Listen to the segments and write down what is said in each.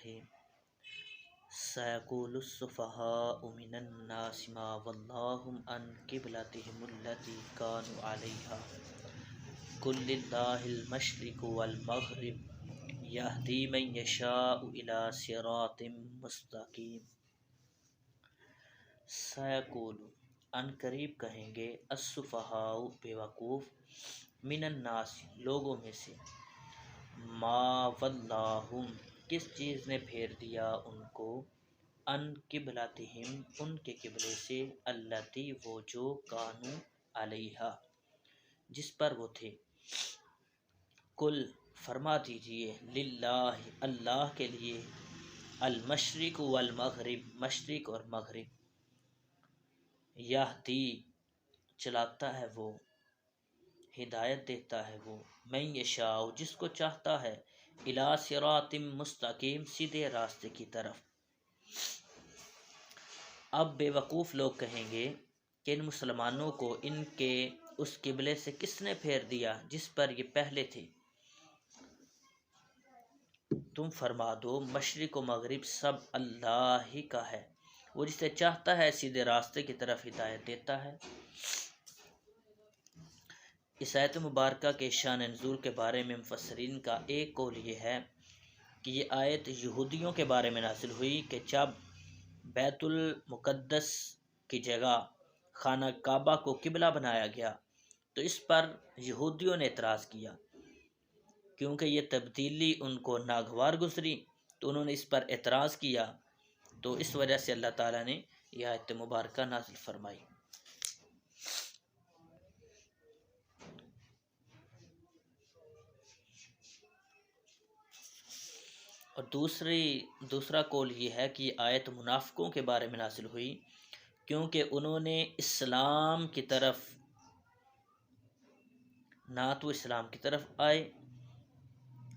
الرحیم سیقول السفہاء من الناس ما ولاہم عن قبلتہم التی کانوا علیہا قل للہ المشرق والمغرب یہدی من یشاء الی صراط مستقیم۔ سیقول ان قریب کہیں گے السفہاء بے وقوف من الناس لوگوں میں سے ما ولاہم کس چیز نے پھیر دیا ان کو ان قبلتہم ان کے قبلے سے التی وہ جو کانوا علیہا جس پر وہ تھے۔ کل فرما دیجئے للہ اللہ کے لیے المشرق والمغرب مشرق اور مغرب یہدی چلاتا ہے وہ ہدایت دیتا ہے وہ من یشاء جس کو چاہتا ہے الی صراط مستقیم سیدھے راستے کی طرف۔ اب بے وقوف لوگ کہیں گے کہ ان مسلمانوں کو ان کے اس قبلے سے کس نے پھیر دیا جس پر یہ پہلے تھے؟ تم فرما دو مشرق و مغرب سب اللہ ہی کا ہے، وہ جسے چاہتا ہے سیدھے راستے کی طرف ہدایت دیتا ہے۔ اس آیت مبارکہ کے شان نزول کے بارے میں مفسرین کا ایک قول یہ ہے کہ یہ آیت یہودیوں کے بارے میں نازل ہوئی کہ جب بیت المقدس کی جگہ خانہ کعبہ کو قبلہ بنایا گیا تو اس پر یہودیوں نے اعتراض کیا، کیونکہ یہ تبدیلی ان کو ناگوار گزری تو انہوں نے اس پر اعتراض کیا، تو اس وجہ سے اللہ تعالیٰ نے یہ آیت مبارکہ نازل فرمائی۔ اور دوسرا قول یہ ہے کہ یہ آیت منافقوں کے بارے میں نازل ہوئی، کیونکہ انہوں نے اسلام کی طرف نہ تو اسلام کی طرف آئے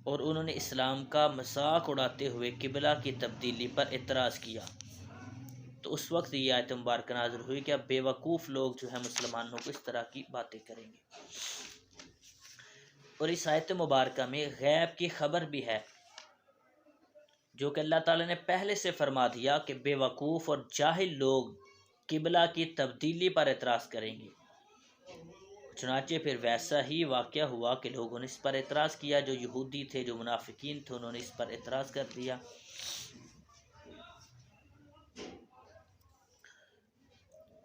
اور انہوں نے اسلام کا مذاق اڑاتے ہوئے قبلہ کی تبدیلی پر اعتراض کیا، تو اس وقت یہ آیت مبارکہ نازل ہوئی کہ اب بے وقوف لوگ جو ہے مسلمانوں کو اس طرح کی باتیں کریں گے۔ اور اس آیت مبارکہ میں غیب کی خبر بھی ہے، جو کہ اللہ تعالیٰ نے پہلے سے فرما دیا کہ بے وقوف اور جاہل لوگ قبلہ کی تبدیلی پر اعتراض کریں گے۔ چنانچہ پھر ویسا ہی واقعہ ہوا کہ لوگوں نے اس پر اعتراض کیا، جو یہودی تھے، جو منافقین تھے، انہوں نے اس پر اعتراض کر دیا۔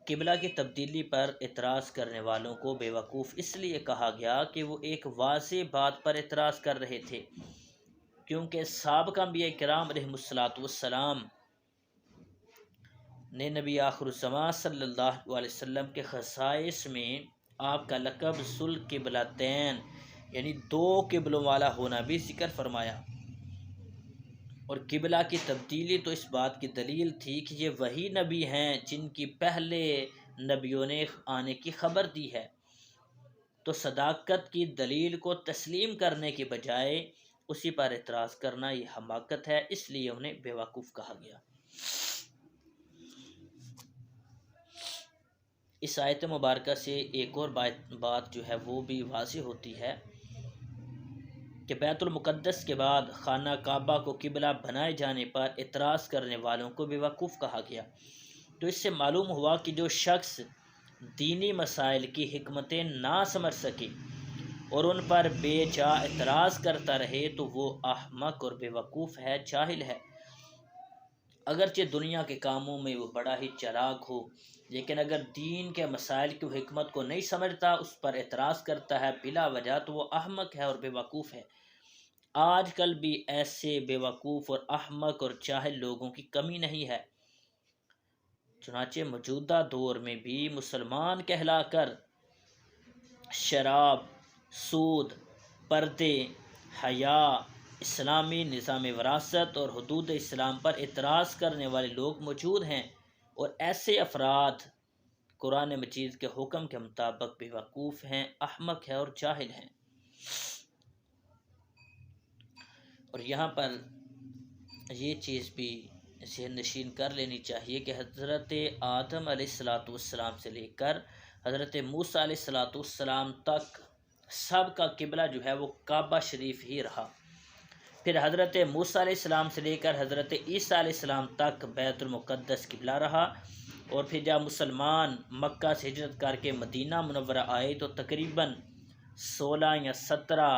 قبلہ کی تبدیلی پر اعتراض کرنے والوں کو بے وقوف اس لیے کہا گیا کہ وہ ایک واضح بات پر اعتراض کر رہے تھے، کیونکہ سابقہ انبیاء کرام علیہم السلام نے نبی آخر الزمان صلی اللہ علیہ وسلم کے خصائص میں آپ کا لقب ذو القبلتین یعنی دو قبلوں والا ہونا بھی ذکر فرمایا، اور قبلہ کی تبدیلی تو اس بات کی دلیل تھی کہ یہ وہی نبی ہیں جن کی پہلے نبیوں نے آنے کی خبر دی ہے، تو صداقت کی دلیل کو تسلیم کرنے کے بجائے اسی پر اعتراض کرنا یہ حماقت ہے، اس لیے انہیں بے وقوف کہا گیا۔ اس آیت مبارکہ سے ایک اور بات جو ہے وہ بھی واضح ہوتی ہے کہ بیت المقدس کے بعد خانہ کعبہ کو قبلہ بنائے جانے پر اعتراض کرنے والوں کو بے وقوف کہا گیا، تو اس سے معلوم ہوا کہ جو شخص دینی مسائل کی حکمتیں نہ سمجھ سکے اور ان پر بے جا اعتراض کرتا رہے تو وہ احمق اور بے وقوف ہے، جاہل ہے۔ اگرچہ دنیا کے کاموں میں وہ بڑا ہی چالاک ہو، لیکن اگر دین کے مسائل کی حکمت کو نہیں سمجھتا، اس پر اعتراض کرتا ہے بلا وجہ، تو وہ احمق ہے اور بے وقوف ہے۔ آج کل بھی ایسے بے وقوف اور احمق اور جاہل لوگوں کی کمی نہیں ہے، چنانچہ موجودہ دور میں بھی مسلمان کہلا کر شراب، سود، پردے، حیا، اسلامی نظام وراثت اور حدود اسلام پر اعتراض کرنے والے لوگ موجود ہیں، اور ایسے افراد قرآن مجید کے حکم کے مطابق بے وقوف ہیں، احمق ہیں اور جاہل ہیں۔ اور یہاں پر یہ چیز بھی ذہن نشین کر لینی چاہیے کہ حضرت آدم علیہ السلام سے لے کر حضرت موسیٰ علیہ السلام تک سب کا قبلہ جو ہے وہ کعبہ شریف ہی رہا، پھر حضرت موسیٰ علیہ السلام سے لے کر حضرت عیسیٰ علیہ السلام تک بیت المقدس قبلہ رہا، اور پھر جب مسلمان مکہ سے ہجرت کر کے مدینہ منورہ آئے تو تقریباً 16 یا 17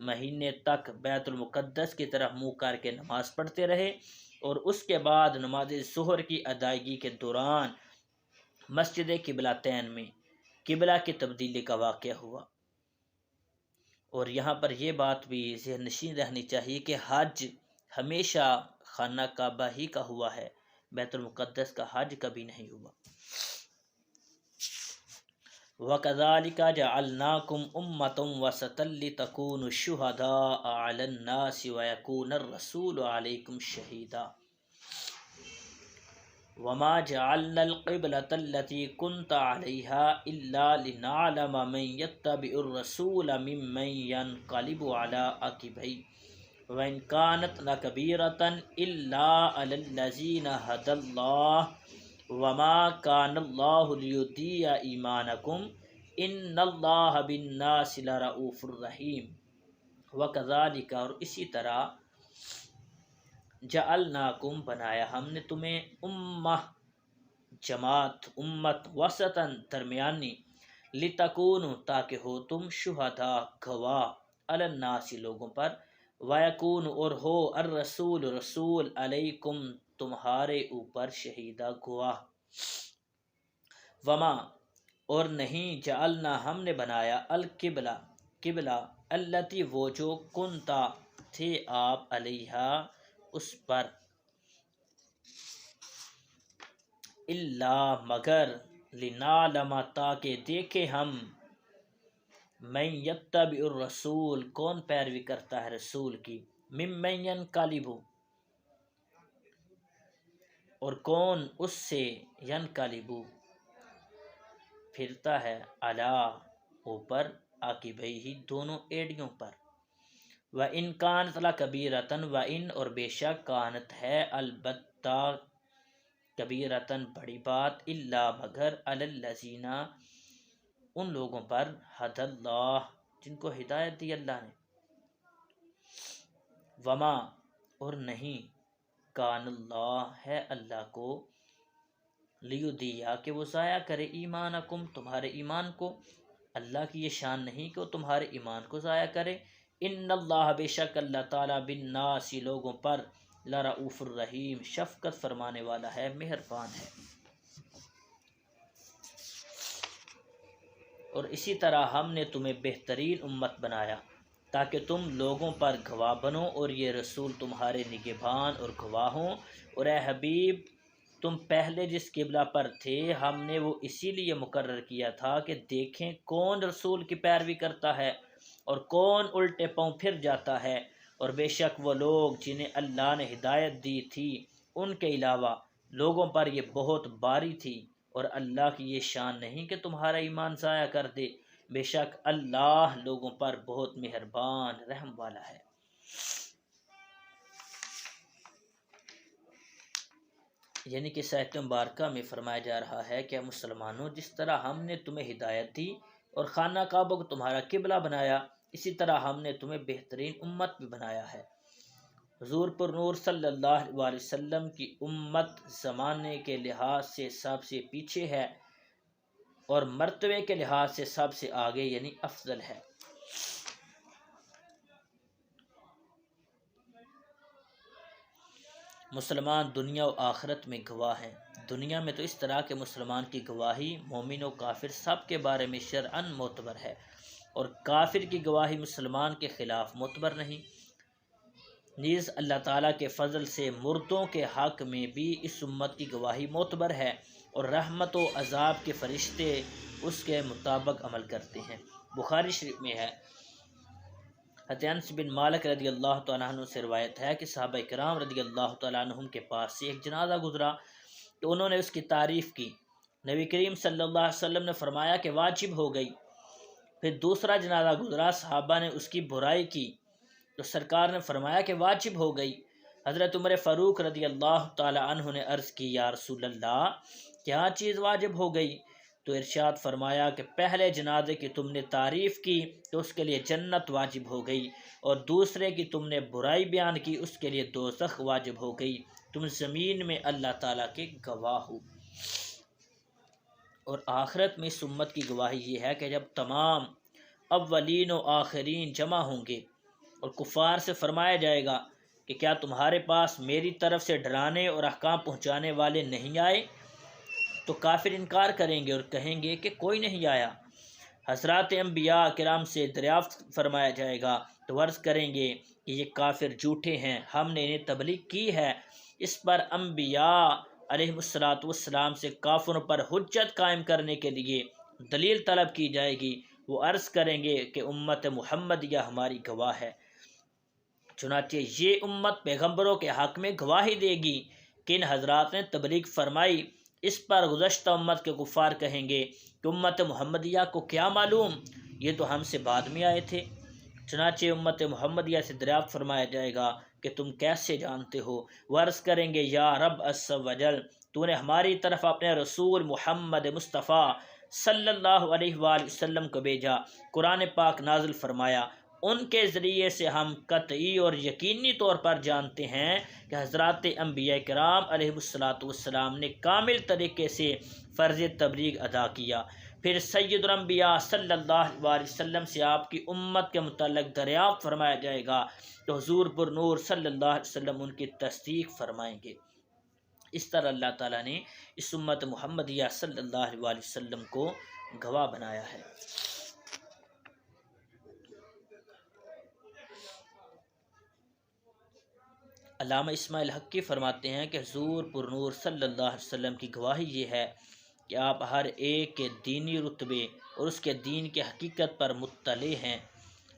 مہینے تک بیت المقدس کی طرف منہ کر کے نماز پڑھتے رہے، اور اس کے بعد نماز ظہر کی ادائیگی کے دوران مسجد قبلتین میں قبلہ کی تبدیلی کا واقعہ ہوا۔ اور یہاں پر یہ بات بھی ذہن نشین رہنی چاہیے کہ حج ہمیشہ خانہ کعبہ ہی کا ہوا ہے، بیت المقدس کا حج کبھی نہیں ہوا۔ وَكَذَلِكَ جَعَلْنَاكُمْ أُمَّةً وَسَطًا لِتَكُونُوا شُهَدَاءَ عَلَى النَّاسِ وَيَكُونَ الرَّسُولُ عَلَيْكُمْ شَهِيدًا وَمَا جَعَلْنَا الْقِبْلَةَ الَّتِي كُنْتَ عَلَيْهَا إِلَّا لِنَعْلَمَ مَنْ يَتَّبِعُ الرَّسُولَ مِمَّنْ يَنْقَلِبُ عَلَى عَقِبَيْهِ وَإِنْ كَانَتْ لَكَبِيرَةً إِلَّا عَلَى الَّذِينَ هَدَى اللَّهُ وَمَا كَانَ اللَّهُ لِيُضِيعَ إِيمَانَكُمْ إِنَّ اللَّهَ بِالنَّاسِ لَرَءُوفٌ رَحِيمٌ۔ وَكَذَلِكَ، اور اسی طرح، جعلناکم بنایا ہم نے تمہیں امہ جماعت، امت، وسطاً درمیانی، لتکونوا تاکہ ہو تم شہداء گواہ، علی الناس لوگوں پر، ویکون اور ہو الرسول رسول، علیکم تمہارے اوپر، شہیدہ گواہ۔ وما اور نہیں، جعلنا ہم نے بنایا، القبلہ قبلہ، التی وہ جو، کنتا تھے آپ، علیہا اس پر، اللہ مگر، لنعلم تاکہ دیکھے ہم، من یتبع الرسول کون پیروی کرتا ہے رسول کی، ممن ینقلب اور کون اس سے، ینقلب پھرتا ہے، علی اوپر، عقبیہ دونوں ایڑیوں پر، وَإِنْ كَانَتْ لَكَبِيرَةً وَإِنْ اور بے شک، کانت ہے البتہ، کبیرتاً بڑی بات، الا مگر، علی الذین ان لوگوں پر، ہدی اللہ جن کو ہدایت دی اللہ نے، وما اور نہیں، کان اللہ ہے اللہ کو، لیضیع کہ وہ ضائع کرے، ایمانکم تمہارے ایمان کو، اللہ کی یہ شان نہیں کہ وہ تمہارے ایمان کو ضائع کرے، ان اللہ بے شک اللہ تعالیٰ، بالناس لوگوں پر، لرؤوف الرحیم شفقت فرمانے والا ہے، مہربان ہے۔ اور اسی طرح ہم نے تمہیں بہترین امت بنایا تاکہ تم لوگوں پر گواہ بنو، اور یہ رسول تمہارے نگہبان اور گواہ ہوں، اور اے حبیب تم پہلے جس قبلہ پر تھے ہم نے وہ اسی لیے مقرر کیا تھا کہ دیکھیں کون رسول کی پیروی کرتا ہے اور کون الٹے پاؤں پھر جاتا ہے، اور بے شک وہ لوگ جنہیں اللہ نے ہدایت دی تھی ان کے علاوہ لوگوں پر یہ بہت باری تھی، اور اللہ کی یہ شان نہیں کہ تمہارا ایمان ضائع کر دے، بے شک اللہ لوگوں پر بہت مہربان رحم والا ہے۔ یعنی کہ آیت مبارکہ میں فرمایا جا رہا ہے کہ مسلمانوں، جس طرح ہم نے تمہیں ہدایت دی اور خانہ کعبہ کو تمہارا قبلہ بنایا، اسی طرح ہم نے تمہیں بہترین امت بھی بنایا ہے۔ حضور پر نور صلی اللہ علیہ وسلم کی امت زمانے کے لحاظ سے سب سے پیچھے ہے اور مرتبے کے لحاظ سے سب سے آگے، یعنی افضل ہے۔ مسلمان دنیا و آخرت میں گواہ ہیں۔ دنیا میں تو اس طرح کے مسلمان کی گواہی مومن و کافر سب کے بارے میں شرعاً معتبر ہے، اور کافر کی گواہی مسلمان کے خلاف معتبر نہیں۔ نیز اللہ تعالیٰ کے فضل سے مردوں کے حق میں بھی اس امت کی گواہی معتبر ہے، اور رحمت و عذاب کے فرشتے اس کے مطابق عمل کرتے ہیں۔ بخاری شریف میں ہے، حضرت انس بن مالک رضی اللہ تعالیٰ عنہ سے روایت ہے کہ صحابہ کرام رضی اللہ تعالیٰ عنہم کے پاس سے ایک جنازہ گزرا تو انہوں نے اس کی تعریف کی۔ نبی کریم صلی اللہ علیہ وسلم نے فرمایا کہ واجب ہو گئی۔ پھر دوسرا جنازہ گزرا، صحابہ نے اس کی برائی کی تو سرکار نے فرمایا کہ واجب ہو گئی۔ حضرت عمر فاروق رضی اللہ تعالیٰ عنہ نے عرض کی، یا رسول اللہ کیا چیز واجب ہو گئی؟ تو ارشاد فرمایا کہ پہلے جنازے کی تم نے تعریف کی تو اس کے لیے جنت واجب ہو گئی، اور دوسرے کی تم نے برائی بیان کی اس کے لیے دوزخ واجب ہو گئی، تم زمین میں اللہ تعالیٰ کے گواہ ہو۔ اور آخرت میں اس امت کی گواہی یہ ہے کہ جب تمام اولین و آخرین جمع ہوں گے اور کفار سے فرمایا جائے گا کہ کیا تمہارے پاس میری طرف سے ڈرانے اور احکام پہنچانے والے نہیں آئے؟ تو کافر انکار کریں گے اور کہیں گے کہ کوئی نہیں آیا۔ حضرات انبیاء کرام سے دریافت فرمایا جائے گا تو عرض کریں گے کہ یہ کافر جھوٹے ہیں، ہم نے انہیں تبلیغ کی ہے۔ اس پر انبیاء علیہ السلام سے کافروں پر حجت قائم کرنے کے لیے دلیل طلب کی جائے گی۔ وہ عرض کریں گے کہ امت محمدیہ ہماری گواہ ہے۔ چنانچہ یہ امت پیغمبروں کے حق میں گواہی دے گی کہ ان حضرات نے تبلیغ فرمائی۔ اس پر گزشتہ امت کے کفار کہیں گے کہ امت محمدیہ کو کیا معلوم، یہ تو ہم سے بعد میں آئے تھے۔ چنانچہ امت محمدیہ سے دریافت فرمایا جائے گا کہ تم کیسے جانتے ہو؟ وہ عرض کریں گے یا رب عز و جل، تو نے ہماری طرف اپنے رسول محمد مصطفیٰ صلی اللہ علیہ وآلہ وسلم کو بھیجا، قرآن پاک نازل فرمایا، ان کے ذریعے سے ہم قطعی اور یقینی طور پر جانتے ہیں کہ حضرات انبیاء کرام علیہ السلام نے کامل طریقے سے فرض تبلیغ ادا کیا۔ پھر سید الانبیاء صلی اللہ علیہ وسلم سے آپ کی امت کے متعلق دریافت فرمایا جائے گا تو حضور پر نور صلی اللہ علیہ وسلم ان کی تصدیق فرمائیں گے۔ اس طرح اللہ تعالیٰ نے اس امت محمدیہ صلی اللہ علیہ وسلم کو گواہ بنایا ہے۔ علامہ اسماعیل حقی فرماتے ہیں کہ حضور پر نور صلی اللہ علیہ وسلم کی گواہی یہ ہے کہ آپ ہر ایک کے دینی رتبے اور اس کے دین کی حقیقت پر مطلع ہیں۔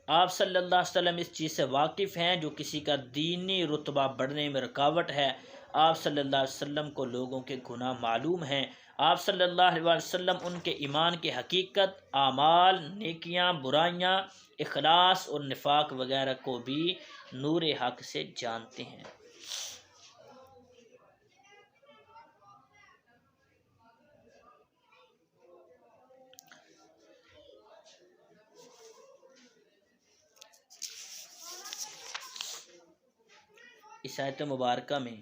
آپ صلی اللہ علیہ وسلم اس چیز سے واقف ہیں جو کسی کا دینی رتبہ بڑھنے میں رکاوٹ ہے۔ آپ صلی اللہ علیہ وسلم کو لوگوں کے گناہ معلوم ہیں۔ آپ صلی اللہ علیہ وسلم ان کے ایمان کی حقیقت، اعمال، نیکیاں، برائیاں، اخلاص اور نفاق وغیرہ کو بھی نور حق سے جانتے ہیں۔ اس آیت مبارکہ میں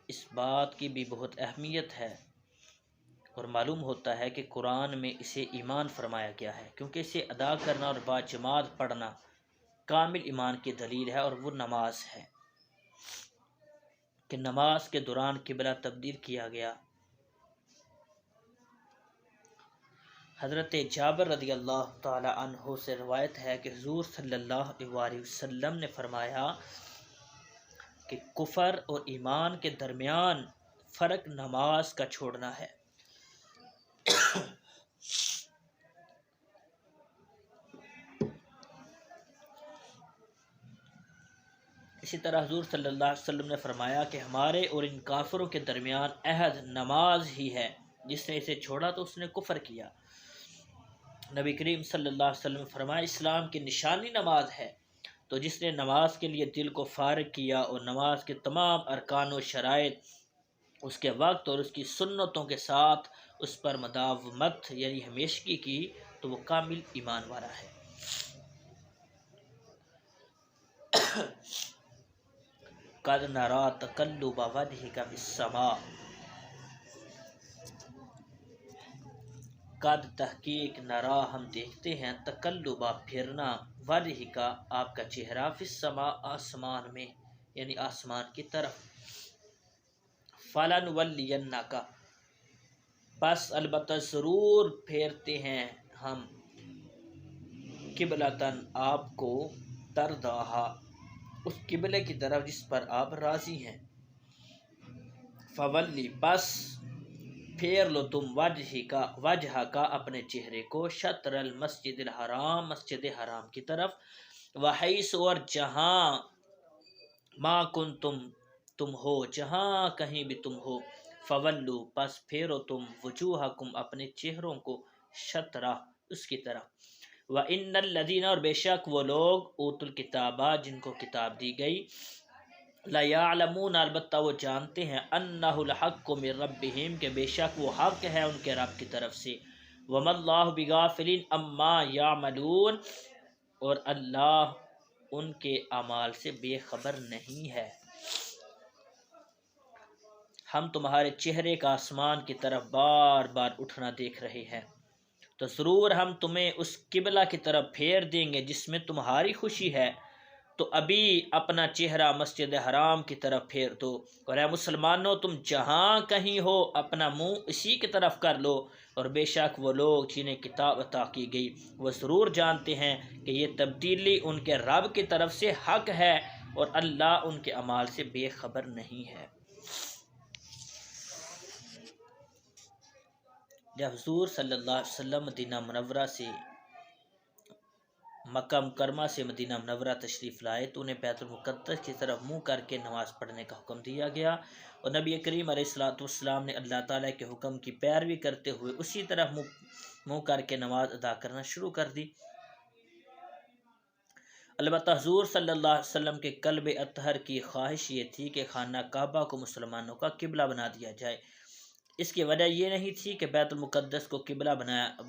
اس بات کی بھی بہت اہمیت ہے اور معلوم ہوتا ہے کہ قرآن میں اسے ایمان فرمایا گیا ہے، کیونکہ اسے ادا کرنا اور باجماعت پڑھنا کامل ایمان کی دلیل ہے، اور وہ نماز ہے کہ نماز کے دوران قبلہ تبدیل کیا گیا۔ حضرت جابر رضی اللہ تعالی عنہ سے روایت ہے کہ حضور صلی اللہ علیہ وسلم نے فرمایا کہ کفر اور ایمان کے درمیان فرق نماز کا چھوڑنا ہے۔ اسی طرح حضور صلی اللہ علیہ وسلم نے فرمایا کہ ہمارے اور ان کافروں کے درمیان عہد نماز ہی ہے، جس نے اسے چھوڑا تو اس نے کفر کیا۔ نبی کریم صلی اللہ علیہ وسلم نے فرمایا اسلام کی نشانی نماز ہے، تو جس نے نماز کے لیے دل کو فارغ کیا اور نماز کے تمام ارکان و شرائط، اس کے وقت اور اس کی سنتوں کے ساتھ اس پر مداومت یعنی ہمیشگی کی، تو وہ کامل ایمان والا ہے۔ قد نرا تقلب وجهك في السماء، قد تحقیق نرا ہم دیکھتے ہیں، تقلبہ پھرنا، وجہ کا آپ کا چہرہ، فی السماء آسمان میں یعنی آسمان کی طرف، فلنولینک پس البتہ ضرور پھیرتے ہیں ہم، قبلتاً آپ کو، ترداہا اس قبلے کی طرف جس پر آپ راضی ہیں، فولی پس پھیر لو تم وجہ کا اپنے چہرے کو، شطر المسجد الحرام مسجد حرام کی طرف، وحیث اور جہاں، ما کنتم تم ہو جہاں کہیں بھی تم ہو، فولو پس پھیرو تم وجوہکم اپنے چہروں کو، شطرہ اس کی طرف، وَإِنَّ الَّذِينَ اور بے شک وہ لوگ اوتوا الکتابہ جن کو کتاب دی گئی، لا یعلمون البتہ وہ جانتے ہیں انہ الحق من ربہم کہ بے شک وہ حق ہے ان کے رب کی طرف سے، وما اللہ بغافل عما یعملون اور اللہ ان کے اعمال سے بے خبر نہیں ہے۔ ہم تمہارے چہرے کا آسمان کی طرف بار بار اٹھنا دیکھ رہے ہیں، تو ضرور ہم تمہیں اس قبلہ کی طرف پھیر دیں گے جس میں تمہاری خوشی ہے، تو ابھی اپنا چہرہ مسجد حرام کی طرف پھیر دو، اور اے مسلمانوں تم جہاں کہیں ہو اپنا منہ اسی کی طرف کر لو، اور بے شک وہ لوگ جنہیں کتاب عطا کی گئی وہ ضرور جانتے ہیں کہ یہ تبدیلی ان کے رب کی طرف سے حق ہے، اور اللہ ان کے اعمال سے بے خبر نہیں ہے۔ جب حضور صلی اللہ علیہ وسلم مدینہ منورہ سے مکہ مکرمہ سے مدینہ منورہ تشریف لائے تو انہیں بیت المقدس کی طرف منہ کر کے نماز پڑھنے کا حکم دیا گیا، اور نبی کریم علیہ الصلوۃ والسلام نے اللہ تعالیٰ کے حکم کی پیروی کرتے ہوئے اسی طرح منہ کر کے نماز ادا کرنا شروع کر دی۔ البتہ حضور صلی اللہ علیہ وسلم کے قلب اطہر کی خواہش یہ تھی کہ خانہ کعبہ کو مسلمانوں کا قبلہ بنا دیا جائے۔ اس کی وجہ یہ نہیں تھی کہ بیت المقدس کو قبلہ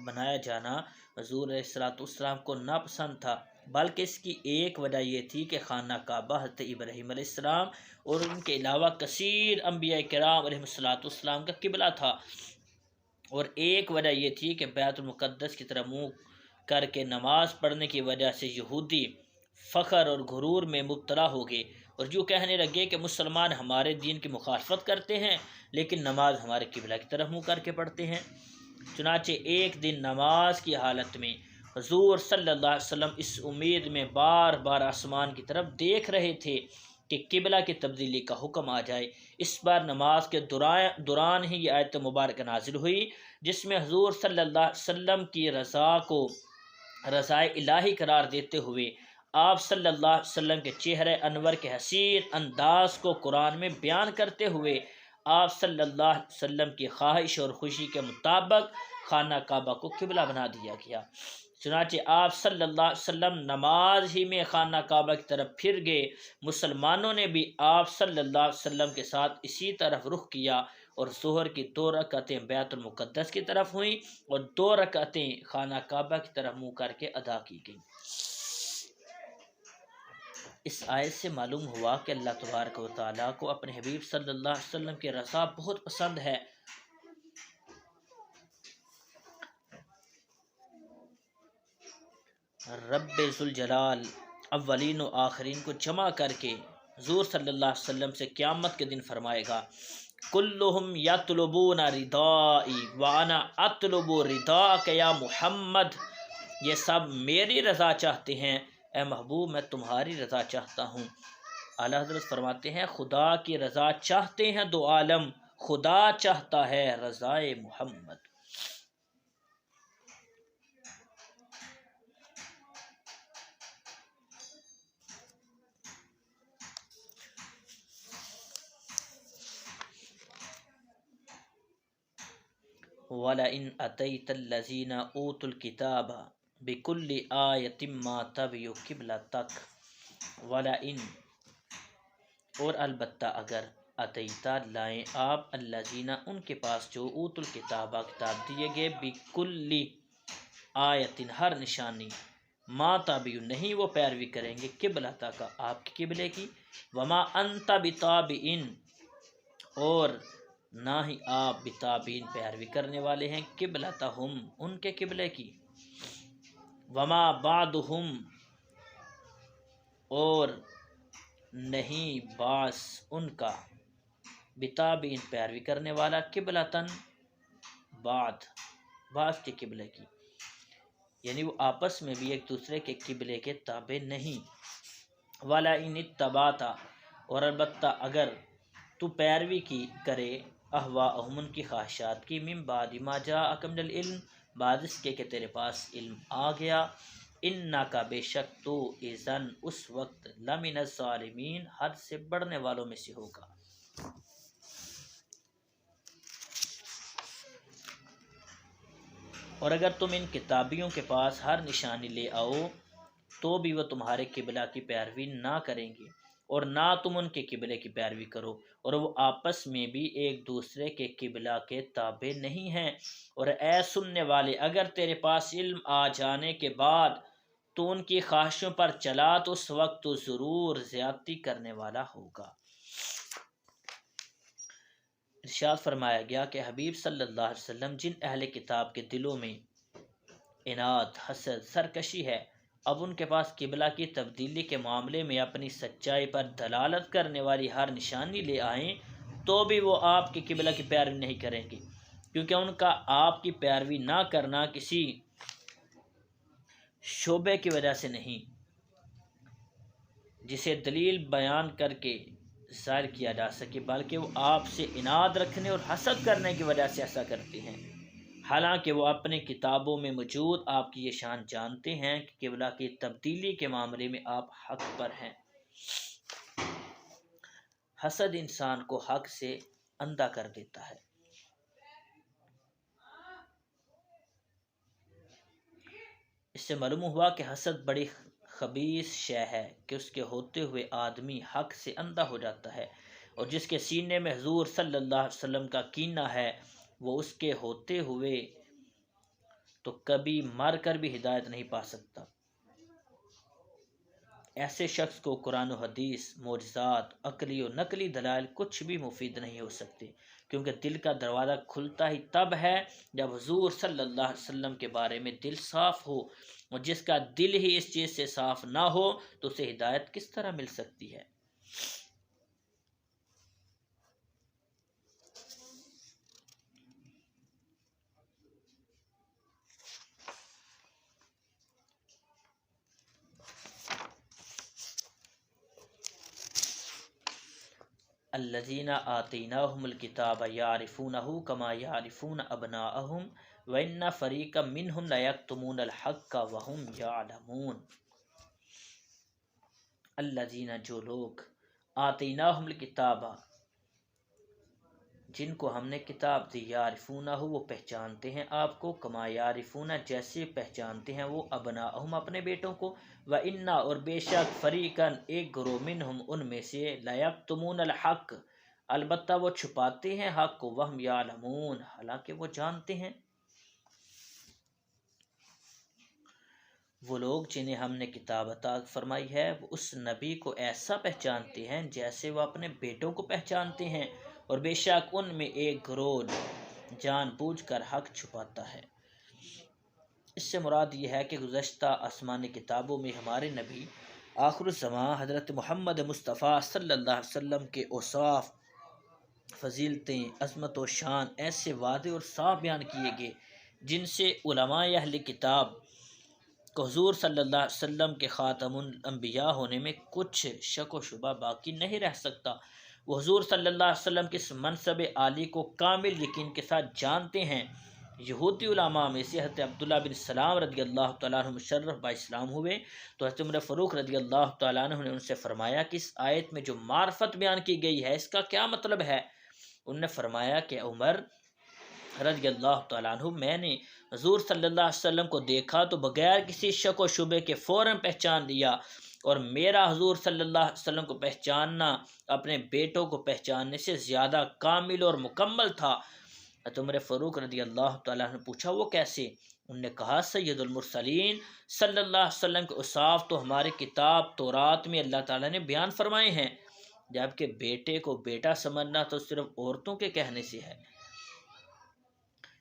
بنایا جانا حضور علیہ الصلوۃ والسلام کو ناپسند تھا، بلکہ اس کی ایک وجہ یہ تھی کہ خانہ کعبہ حضرت ابراہیم علیہ السلام اور ان کے علاوہ کثیر انبیاء کرام علیہ الصلوۃ والسلام کا قبلہ تھا، اور ایک وجہ یہ تھی کہ بیت المقدس کی طرف منہ کر کے نماز پڑھنے کی وجہ سے یہودی فخر اور غرور میں مبتلا ہو گئے اور جو کہنے لگے کہ مسلمان ہمارے دین کی مخالفت کرتے ہیں لیکن نماز ہمارے قبلہ کی طرف منہ کر کے پڑھتے ہیں۔ چنانچہ ایک دن نماز کی حالت میں حضور صلی اللہ علیہ وسلم اس امید میں بار بار آسمان کی طرف دیکھ رہے تھے کہ قبلہ کی تبدیلی کا حکم آ جائے۔ اس بار نماز کے دوران ہی یہ آیت مبارکہ نازل ہوئی جس میں حضور صلی اللہ علیہ وسلم کی رضا کو رضائے الہی قرار دیتے ہوئے آپ صلی اللہ علیہ وسلم کے چہرے انور کے حسین انداز کو قرآن میں بیان کرتے ہوئے آپ صلی اللہ علیہ وسلم کی خواہش اور خوشی کے مطابق خانہ کعبہ کو قبلہ بنا دیا گیا۔ چنانچہ آپ صلی اللہ علیہ وسلم نماز ہی میں خانہ کعبہ کی طرف پھر گئے، مسلمانوں نے بھی آپ صلی اللہ علیہ وسلم کے ساتھ اسی طرف رخ کیا، اور ظہر کی 2 رکعتیں بیت المقدس کی طرف ہوئیں اور 2 رکعتیں خانہ کعبہ کی طرف منہ کر کے ادا کی گئیں۔ اس آیت سے معلوم ہوا کہ اللہ تبارک و تعالیٰ کو اپنے حبیب صلی اللہ علیہ وسلم کی رضا بہت پسند ہے۔ رب ذوالجلال اولین و آخرین کو جمع کر کے حضور صلی اللہ علیہ وسلم سے قیامت کے دن فرمائے گا کلہم یطلبون ردائی وانا اطلب رداک یا محمد، یہ سب میری رضا چاہتے ہیں، اے محبوب میں تمہاری رضا چاہتا ہوں۔ اعلیٰ حضرت فرماتے ہیں خدا کی رضا چاہتے ہیں 2 عالم، خدا چاہتا ہے رضائے محمد۔ وَلَئِنْ أَتَيْتَ الَّذِينَ أُوتُوا الْكِتَابَ بِكُلِّ آیَةٍ مَا تَبِعُوا قِبْلَتَكَ وَلَئِنْ اور البتہ اگر اتیتا لائیں آپ الذین ان کے پاس جو اوت الکتابہ کتاب دیے گئے بِكُلِّ آیَةٍ ہر نشانی ما تابع نہیں وہ پیروی کریں گے قبلتا کا آپ کے قبلے کی، وما انت بتابع اور نہ ہی آپ بتابعین پیروی کرنے والے ہیں قبلتہم ان کے قبلے کی، وما بعضهم اور نہیں بعض ان کا بتابعین پیروی کرنے والا قبلتن بعض کے قبلے کی، یعنی وہ آپس میں بھی ایک دوسرے کے قبلے کے تابع نہیں۔ وَلَئِنِ اتَّبَعْتَ اور البتہ اگر تو پیروی کی کرے اہواءہم ان کی خواہشات کی من بعد ما جاءک من العلم بعد اس کے کہ تیرے پاس علم آ گیا، انکا بے شک تو اذن اس وقت لمن الظالمین حد سے بڑھنے والوں میں سے ہوگا۔ اور اگر تم ان کتابیوں کے پاس ہر نشانی لے آؤ تو بھی وہ تمہارے قبلہ کی پیروی نہ کریں گے، اور نہ تم ان کے قبلے کی پیروی کرو، اور وہ آپس میں بھی ایک دوسرے کے قبلہ کے تابع نہیں ہیں۔ اور اے سننے والے، اگر تیرے پاس علم آ جانے کے بعد تو ان کی خواہشوں پر چلا تو اس وقت تو ضرور زیادتی کرنے والا ہوگا۔ ارشاد فرمایا گیا کہ حبیب صلی اللہ علیہ وسلم جن اہل کتاب کے دلوں میں اناد، حسد، سرکشی ہے، اب ان کے پاس قبلہ کی تبدیلی کے معاملے میں اپنی سچائی پر دلالت کرنے والی ہر نشانی لے آئیں تو بھی وہ آپ کی قبلہ کی پیروی نہیں کریں گے، کیونکہ ان کا آپ کی پیروی نہ کرنا کسی شعبے کی وجہ سے نہیں جسے دلیل بیان کر کے ظاہر کیا جا سکے، بلکہ وہ آپ سے اناد رکھنے اور حسد کرنے کی وجہ سے ایسا کرتے ہیں، حالانکہ وہ اپنے کتابوں میں موجود آپ کی یہ شان جانتے ہیں کہ قبلہ کی تبدیلی کے معاملے میں آپ حق پر ہیں۔ حسد انسان کو حق سے اندھا کر دیتا ہے۔ اس سے معلوم ہوا کہ حسد بڑی خبیث شے ہے کہ اس کے ہوتے ہوئے آدمی حق سے اندھا ہو جاتا ہے، اور جس کے سینے میں حضور صلی اللہ علیہ وسلم کا کینہ ہے وہ اس کے ہوتے ہوئے تو کبھی مر کر بھی ہدایت نہیں پا سکتا۔ ایسے شخص کو قرآن و حدیث، معجزات، عقلی و نقلی دلائل کچھ بھی مفید نہیں ہو سکتے، کیونکہ دل کا دروازہ کھلتا ہی تب ہے جب حضور صلی اللہ علیہ وسلم کے بارے میں دل صاف ہو، اور جس کا دل ہی اس چیز سے صاف نہ ہو تو اسے ہدایت کس طرح مل سکتی ہے؟ الذین آتیناہم الکتاب یعرفونہ کما یعرفون ابناءہم وَإِنَّ فَرِيقًا مِّنْهُمْ لَيَكْتُمُونَ الْحَقَّ وَهُمْ يَعْلَمُونَ۔ الذین، جو لوگ، آتیناہم الکتاب، جن کو ہم نے کتاب دی، یعرفونہ، وہ پہچانتے ہیں آپ کو، کما یعرفون، جیسے پہچانتے ہیں وہ ابناءہم، اپنے بیٹوں کو، وَإِنَّ، اور بے شک، فریقاً، ایک گروہ، منہم، ان میں سے، لیکتمون الحق، البتہ وہ چھپاتے ہیں حق کو، وہم یعلمون، حالانکہ وہ جانتے ہیں۔ وہ لوگ جنہیں ہم نے کتاب عطا فرمائی ہے وہ اس نبی کو ایسا پہچانتے ہیں جیسے وہ اپنے بیٹوں کو پہچانتے ہیں، اور بے شک ان میں ایک گروہ جان بوجھ کر حق چھپاتا ہے۔ اس سے مراد یہ ہے کہ گزشتہ آسمانی کتابوں میں ہمارے نبی آخر الزمان حضرت محمد مصطفیٰ صلی اللہ علیہ وسلم کے اوصاف، فضیلتیں، عظمت و شان ایسے واضح اور صاف بیان کیے گئے جن سے علماء اہل کتاب کو حضور صلی اللہ علیہ وسلم کے خاتم الانبیاء ہونے میں کچھ شک و شبہ باقی نہیں رہ سکتا۔ وہ حضور صلی اللہ علیہ وسلم کے اس منصب عالی کو کامل یقین کے ساتھ جانتے ہیں۔ یہودی علماء میں سے حضرت عبداللہ بن سلام رضی اللہ تعالیٰ عنہ مشرف با اسلام ہوئے تو حضرت عمر فاروق رضی اللہ تعالیٰ عنہ نے ان سے فرمایا کہ اس آیت میں جو معرفت بیان کی گئی ہے اس کا کیا مطلب ہے؟ انہوں نے فرمایا کہ عمر رضی اللہ تعالیٰ عنہ، میں نے حضور صلی اللہ علیہ وسلم کو دیکھا تو بغیر کسی شک و شبے کے فوراً پہچان لیا، اور میرا حضور صلی اللہ علیہ وسلم کو پہچاننا اپنے بیٹوں کو پہچاننے سے زیادہ کامل اور مکمل تھا۔ حضرت عمر فاروق رضی اللہ تعالیٰ عنہ نے پوچھا وہ کیسے؟ انہوں نے کہا سید المرسلین صلی اللہ علیہ وسلم کے اوصاف تو ہماری کتاب تورات میں اللہ تعالیٰ نے بیان فرمائے ہیں، جبکہ بیٹے کو بیٹا سمجھنا تو صرف عورتوں کے کہنے سے ہے۔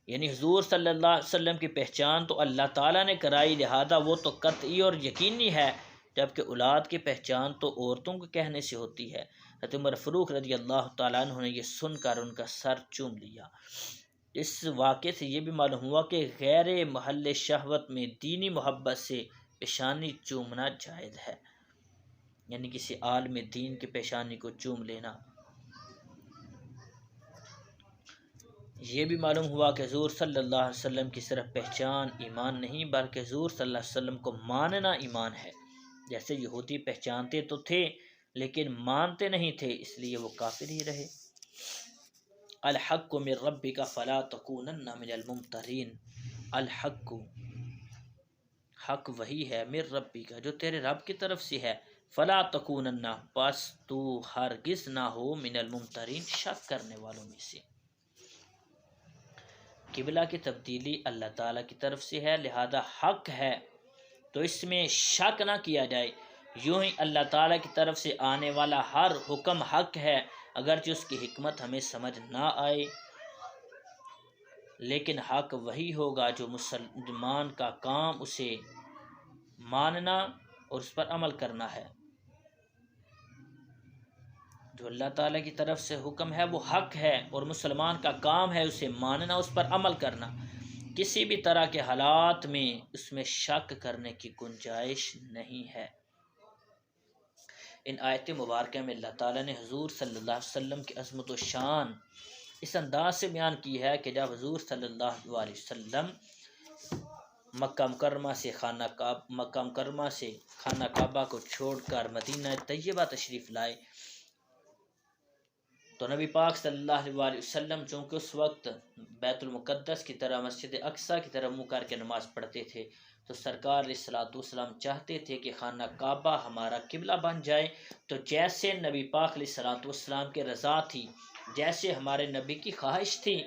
یعنی حضور صلی اللہ علیہ وسلم کی پہچان تو اللہ تعالیٰ نے کرائی، لہذا وہ تو قطعی اور یقینی ہے، جبکہ اولاد کی پہچان تو عورتوں کے کہنے سے ہوتی ہے۔ حضرت عمر فاروق رضی اللہ تعالیٰ عنہ نے یہ سن کر ان کا سر چوم لیا۔ اس واقعے سے یہ بھی معلوم ہوا کہ غیر محل شہوت میں دینی محبت سے پیشانی چومنا جائز ہے، یعنی کسی عالم دین کی پیشانی کو چوم لینا۔ یہ بھی معلوم ہوا کہ حضور صلی اللہ علیہ وسلم کی صرف پہچان ایمان نہیں بلکہ حضور صلی اللہ علیہ وسلم کو ماننا ایمان ہے۔ جیسے یہودی پہچانتے تو تھے لیکن مانتے نہیں تھے، اس لیے وہ کافر ہی رہے۔ الحق من ربک فلا تکونن من الممترین، الحق، حق وہی ہے، من ربک، جو تیرے رب کی طرف سے ہے، فلا تکونن، پس تو ہرگز نہ ہو من الممترین، شک کرنے والوں میں سے۔ قبلہ کی تبدیلی اللہ تعالیٰ کی طرف سے ہے، لہذا حق ہے تو اس میں شک نہ کیا جائے۔ یوں ہی اللہ تعالیٰ کی طرف سے آنے والا ہر حکم حق ہے، اگرچہ اس کی حکمت ہمیں سمجھ نہ آئے، لیکن حق وہی ہوگا جو مسلمان کا کام اسے ماننا اور اس پر عمل کرنا ہے۔ جو اللہ تعالیٰ کی طرف سے حکم ہے وہ حق ہے، اور مسلمان کا کام ہے اسے ماننا، اس پر عمل کرنا۔ کسی بھی طرح کے حالات میں اس میں شک کرنے کی گنجائش نہیں ہے۔ ان آیت مبارکہ میں اللہ تعالیٰ نے حضور صلی اللہ علیہ وسلم کی عظمت و شان اس انداز سے بیان کی ہے کہ جب حضور صلی اللہ علیہ وسلم مکہ مکرمہ سے خانہ کعبہ کو چھوڑ کر مدینہ طیبہ تشریف لائے تو نبی پاک صلی اللہ علیہ وسلم چونکہ اس وقت بیت المقدس کی طرح مسجد اقصی کی طرح منہ کر کے نماز پڑھتے تھے، تو سرکار علیہ الصلوۃ والسلام چاہتے تھے کہ خانہ کعبہ ہمارا قبلہ بن جائے۔ تو جیسے نبی پاک علیہ الصلوۃ والسلام کے رضا تھی، جیسے ہمارے نبی کی خواہش تھی،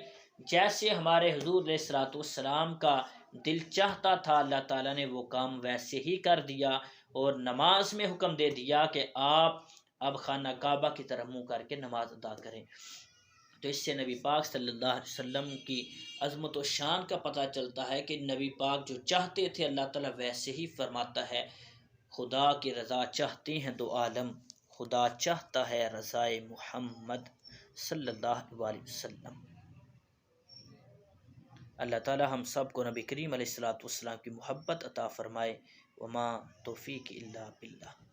جیسے ہمارے حضور علیہ الصلوۃ والسلام کا دل چاہتا تھا، اللہ تعالیٰ نے وہ کام ویسے ہی کر دیا اور نماز میں حکم دے دیا کہ آپ اب خانہ کعبہ کی طرف منہ کر کے نماز ادا کریں۔ تو اس سے نبی پاک صلی اللہ علیہ وسلم کی عظمت و شان کا پتہ چلتا ہے کہ نبی پاک جو چاہتے تھے اللہ تعالیٰ ویسے ہی فرماتا ہے۔ خدا کی رضا چاہتے ہیں دو عالم، خدا چاہتا ہے رضائے محمد صلی اللہ علیہ وسلم۔ اللہ تعالیٰ ہم سب کو نبی کریم علیہ الصلوۃ والسلام کی محبت عطا فرمائے۔ وما توفیق الا باللہ۔